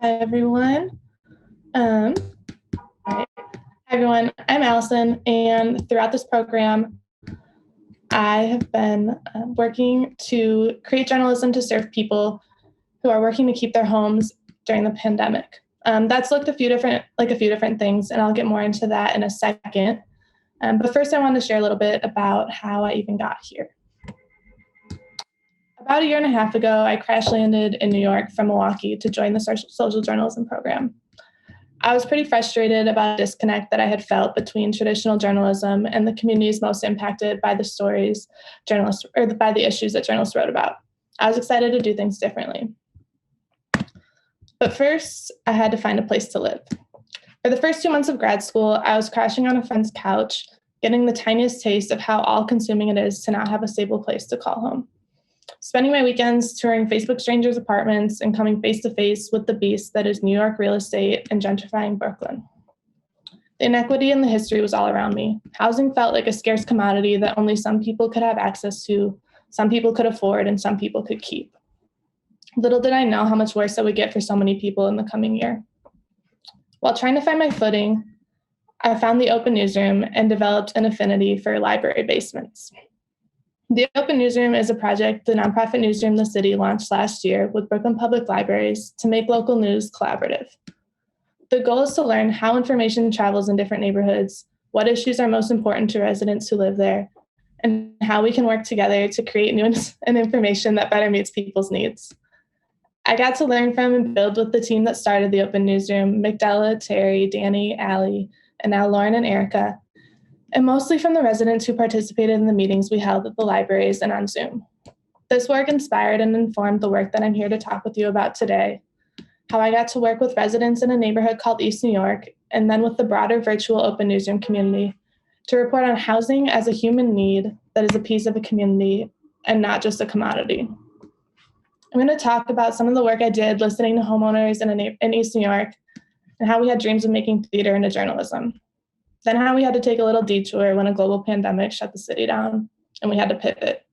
Hi, everyone. All right. Hi, everyone. I'm Allison, and throughout this program, I have been working to create journalism to serve people who are working to keep their homes during the pandemic. That's looked a few different things, and I'll get more into that in a second. But first, I wanted to share a little bit about how I even got here. About a year and a half ago, I crash landed in New York from Milwaukee to join the social journalism program. I was pretty frustrated about a disconnect that I had felt between traditional journalism and the communities most impacted by the stories journalists or by the issues that journalists wrote about. I was excited to do things differently. But first, I had to find a place to live. For the first 2 months of grad school, I was crashing on a friend's couch, getting the tiniest taste of how all-consuming it is to not have a stable place to call home. Spending my weekends touring Facebook strangers' apartments and coming face-to-face with the beast that is New York real estate and gentrifying Brooklyn. The inequity and the history was all around me. Housing felt like a scarce commodity that only some people could have access to, some people could afford, and some people could keep. Little did I know how much worse it would get for so many people in the coming year. While trying to find my footing, I found the Open Newsroom and developed an affinity for library basements. The Open Newsroom is a project the nonprofit newsroom the city launched last year with Brooklyn Public Libraries to make local news collaborative. The goal is to learn how information travels in different neighborhoods, what issues are most important to residents who live there, and how we can work together to create news and information that better meets people's needs. I got to learn from and build with the team that started the Open Newsroom, McDella, Terry, Danny, Allie, and now Lauren and Erica, and mostly from the residents who participated in the meetings we held at the libraries and on Zoom. This work inspired and informed the work that I'm here to talk with you about today, how I got to work with residents in a neighborhood called East New York, and then with the broader virtual Open Newsroom community to report on housing as a human need that is a piece of a community and not just a commodity. I'm going to talk about some of the work I did listening to homeowners in East New York and how we had dreams of making theater into journalism. Then how we had to take a little detour when a global pandemic shut the city down and we had to pivot.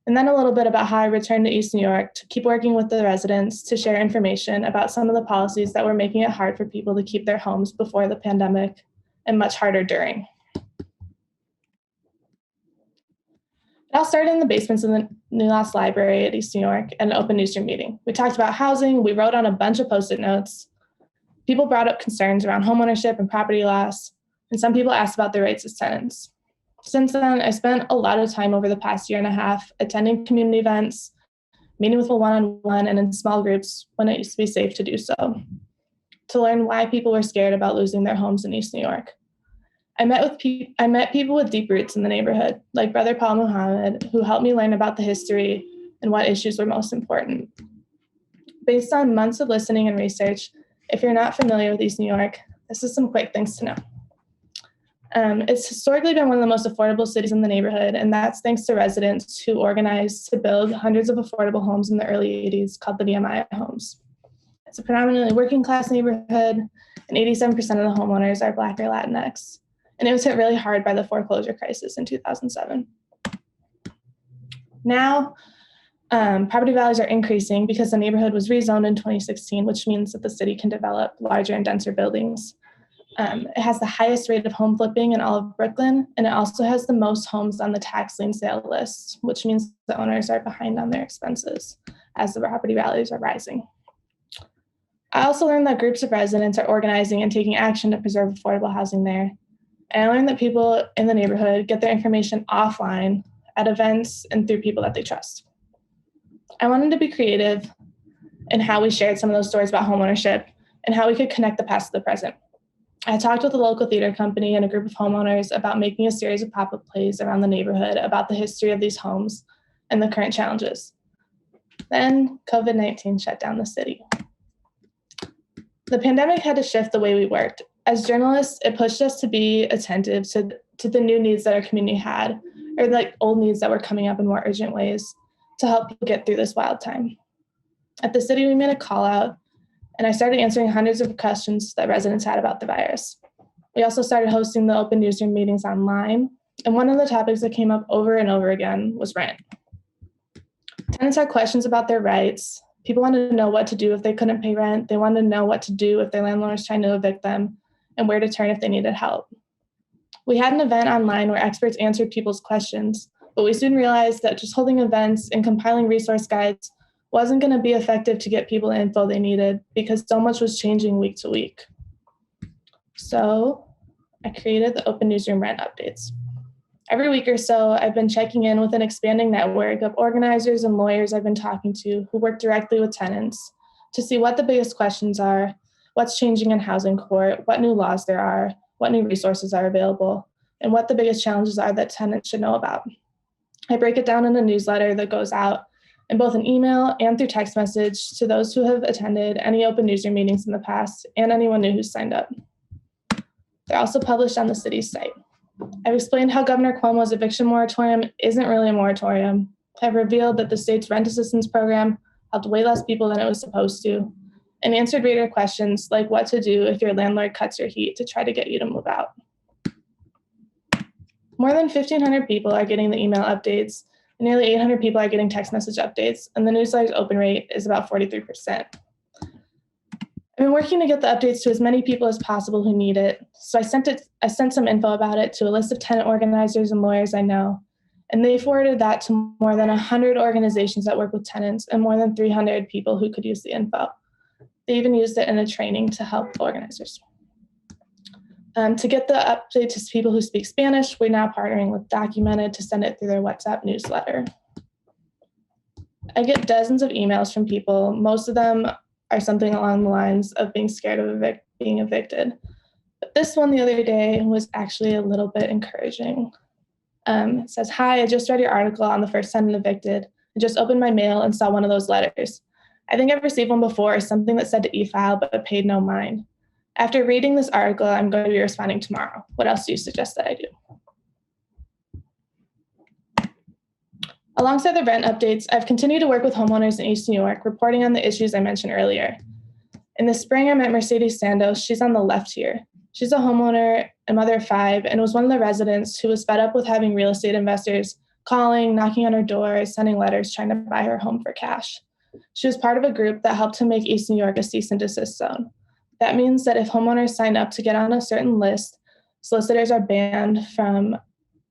And then a little bit about how I returned to East New York to keep working with the residents to share information about some of the policies that were making it hard for people to keep their homes before the pandemic and much harder during. It all started in the basements of the New Lost Library at East New York at an Open Newsroom meeting. We talked about housing, we wrote on a bunch of Post-it notes. People brought up concerns around homeownership and property loss, and some people asked about their rights as tenants. Since then, I spent a lot of time over the past year and a half attending community events, meeting with people one-on-one and in small groups when it used to be safe to do so, to learn why people were scared about losing their homes in East New York. I met people with deep roots in the neighborhood, like Brother Paul Muhammad, who helped me learn about the history and what issues were most important. Based on months of listening and research, if you're not familiar with East New York, this is some quick things to know. It's historically been one of the most affordable cities in the neighborhood, and that's thanks to residents who organized to build hundreds of affordable homes in the early 80s called the Nehemiah homes. It's a predominantly working class neighborhood, and 87% of the homeowners are Black or Latinx, and it was hit really hard by the foreclosure crisis in 2007. Now, property values are increasing because the neighborhood was rezoned in 2016, which means that the city can develop larger and denser buildings. It has the highest rate of home flipping in all of Brooklyn, and it also has the most homes on the tax lien sale list, which means the owners are behind on their expenses as the property values are rising. I also learned that groups of residents are organizing and taking action to preserve affordable housing there. And I learned that people in the neighborhood get their information offline at events and through people that they trust. I wanted to be creative in how we shared some of those stories about homeownership and how we could connect the past to the present. I talked with a local theater company and a group of homeowners about making a series of pop-up plays around the neighborhood about the history of these homes and the current challenges. Then COVID-19 shut down the city. The pandemic had to shift the way we worked. As journalists, it pushed us to be attentive to the new needs that our community had, or like old needs that were coming up in more urgent ways to help people get through this wild time. At the city, we made a call out, and I started answering hundreds of questions that residents had about the virus. We also started hosting the Open Newsroom meetings online, and one of the topics that came up over and over again was rent. Tenants had questions about their rights, People wanted to know what to do if they couldn't pay rent. They wanted to know what to do if their landlord was trying to evict them and where to turn if they needed help. We had an event online where experts answered people's questions, but we soon realized that just holding events and compiling resource guides wasn't going to be effective to get people the info they needed because so much was changing week to week. So I created the Open Newsroom Rent Updates. Every week or so, I've been checking in with an expanding network of organizers and lawyers I've been talking to who work directly with tenants to see what the biggest questions are, what's changing in housing court, what new laws there are, what new resources are available, and what the biggest challenges are that tenants should know about. I break it down in a newsletter that goes out in both an email and through text message to those who have attended any open newsroom meetings in the past and anyone new who's signed up. They're also published on the city's site. I've explained how Governor Cuomo's eviction moratorium isn't really a moratorium. I've revealed that the state's rent assistance program helped way less people than it was supposed to, and answered reader questions like what to do if your landlord cuts your heat to try to get you to move out. More than 1,500 people are getting the email updates, and nearly 800 people are getting text message updates, and the newsletter's open rate is about 43%. I've been working to get the updates to as many people as possible who need it, so I sent some info about it to a list of tenant organizers and lawyers I know, and they forwarded that to more than 100 organizations that work with tenants and more than 300 people who could use the info. They even used it in a training to help organizers. To get the update to people who speak Spanish, we're now partnering with Documented to send it through their WhatsApp newsletter. I get dozens of emails from people. Most of them are something along the lines of being scared of being evicted. But this one the other day was actually a little bit encouraging. It says, "Hi, I just read your article on the first tenant evicted. I just opened my mail and saw one of those letters. I think I've received one before, something that said to e-file but paid no mind. After reading this article, I'm going to be responding tomorrow. What else do you suggest that I do?" Alongside the rent updates, I've continued to work with homeowners in East New York, reporting on the issues I mentioned earlier. In the spring, I met Mercedes Sandos. She's on the left here. She's a homeowner, a mother of 5, and was one of the residents who was fed up with having real estate investors calling, knocking on her door, sending letters, trying to buy her home for cash. She was part of a group that helped to make East New York a cease and desist zone. That means that if homeowners sign up to get on a certain list, investors are banned from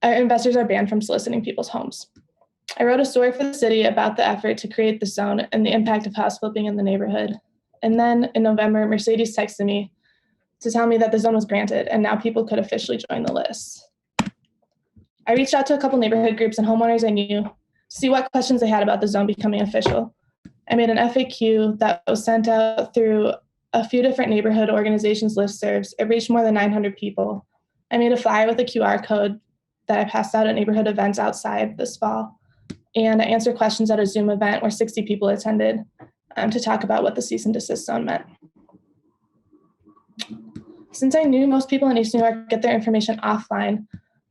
soliciting people's homes. I wrote a story for the city about the effort to create the zone and the impact of house flipping in the neighborhood. And then in November, Mercedes texted me to tell me that the zone was granted and now people could officially join the list. I reached out to a couple neighborhood groups and homeowners I knew to see what questions they had about the zone becoming official. I made an FAQ that was sent out through a few different neighborhood organizations listservs. It reached more than 900 people. I made a flyer with a QR code that I passed out at neighborhood events outside this fall. And I answered questions at a Zoom event where 60 people attended to talk about what the cease and desist zone meant. Since I knew most people in East New York get their information offline,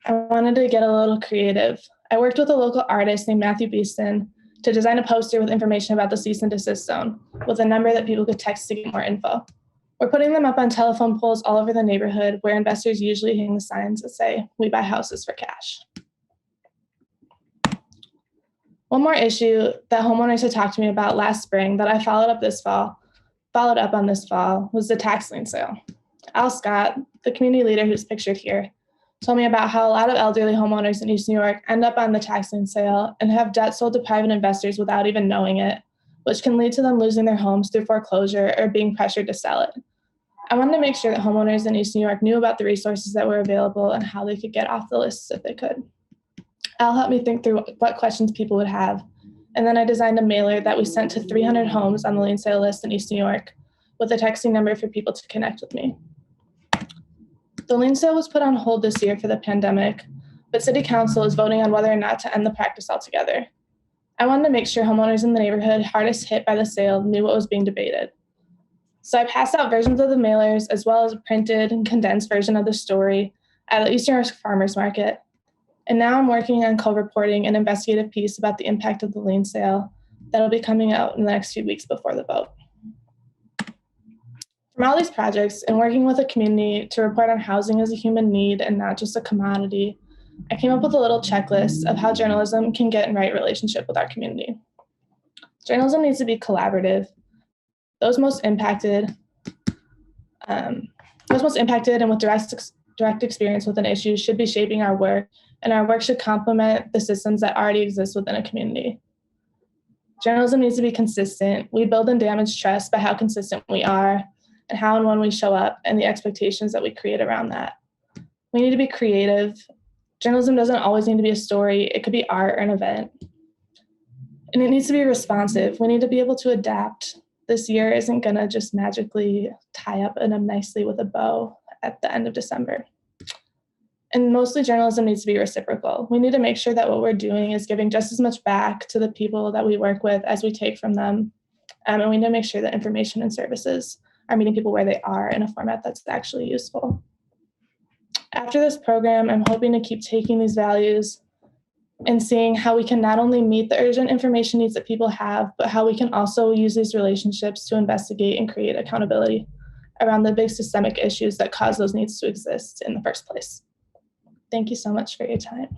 I wanted to get a little creative. I worked with a local artist named Matthew Beeston to design a poster with information about the cease and desist zone with a number that people could text to get more info. We're putting them up on telephone poles all over the neighborhood where investors usually hang the signs that say, "We buy houses for cash." One more issue that homeowners had talked to me about last spring that I followed up on this fall was the tax lien sale. Al Scott, the community leader who's pictured here, told me about how a lot of elderly homeowners in East New York end up on the tax lien sale and have debt sold to private investors without even knowing it, which can lead to them losing their homes through foreclosure or being pressured to sell it. I wanted to make sure that homeowners in East New York knew about the resources that were available and how they could get off the lists if they could. Al helped me think through what questions people would have, and then I designed a mailer that we sent to 300 homes on the lien sale list in East New York with a texting number for people to connect with me. The lien sale was put on hold this year for the pandemic, but City Council is voting on whether or not to end the practice altogether. I wanted to make sure homeowners in the neighborhood hardest hit by the sale knew what was being debated. So I passed out versions of the mailers as well as a printed and condensed version of the story at the Eastern York Farmers Market. And now I'm working on co-reporting an investigative piece about the impact of the lien sale that'll be coming out in the next few weeks before the vote. From all these projects and working with a community to report on housing as a human need and not just a commodity, I came up with a little checklist of how journalism can get in right relationship with our community. Journalism needs to be collaborative. Those most impacted and with direct experience with an issue should be shaping our work, and our work should complement the systems that already exist within a community. Journalism needs to be consistent. We build and damage trust by how consistent we are and how and when we show up and the expectations that we create around that. We need to be creative. Journalism doesn't always need to be a story. It could be art or an event. And it needs to be responsive. We need to be able to adapt. This year isn't going to just magically tie up in them nicely with a bow at the end of December. And mostly journalism needs to be reciprocal. We need to make sure that what we're doing is giving just as much back to the people that we work with as we take from them. And we need to make sure that information and services are meeting people where they are in a format that's actually useful. After this program, I'm hoping to keep taking these values and seeing how we can not only meet the urgent information needs that people have, but how we can also use these relationships to investigate and create accountability around the big systemic issues that cause those needs to exist in the first place. Thank you so much for your time.